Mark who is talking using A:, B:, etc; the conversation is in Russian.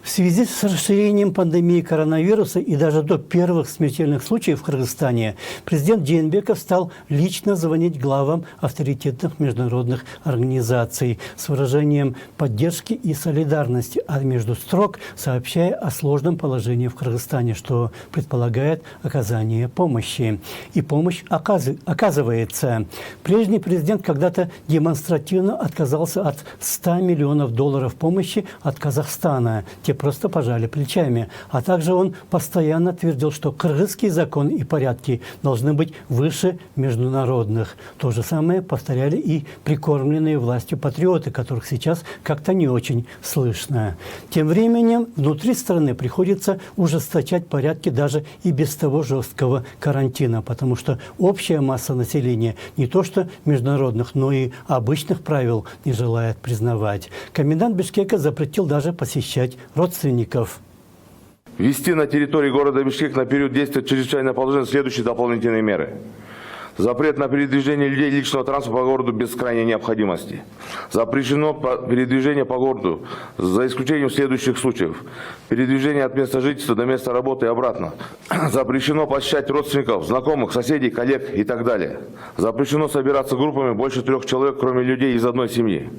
A: В связи с расширением пандемии коронавируса и даже до первых смертельных случаев в Кыргызстане президент Жээнбеков стал лично звонить главам авторитетных международных организаций с выражением поддержки и солидарности, а между строк сообщая о сложном положении в Кыргызстане, что предполагает оказание помощи. И помощь оказывается. Прежний президент когда-то демонстративно отказался от $100 миллионов помощи от Казахстана. Те просто пожали плечами. А также он постоянно твердил, что кыргызские законы и порядки должны быть выше международных. То же самое повторяли и прикормленные властью патриоты, которых сейчас как-то не очень слышно. Тем временем внутри страны приходится ужесточать порядки даже и без того жесткого карантина, потому что общая масса населения не то что международных, но и обычных правил не желает признавать. Комендант Бишкека запретил даже посещать родственников.
B: Ввести на территории города Бишкек на период действия чрезвычайного положения следующие дополнительные меры. Запрет на передвижение людей личного транспорта по городу без крайней необходимости. Запрещено передвижение по городу за исключением следующих случаев. Передвижение от места жительства до места работы и обратно. Запрещено посещать родственников, знакомых, соседей, коллег и так далее. Запрещено собираться группами больше 3 человек, кроме людей из одной семьи.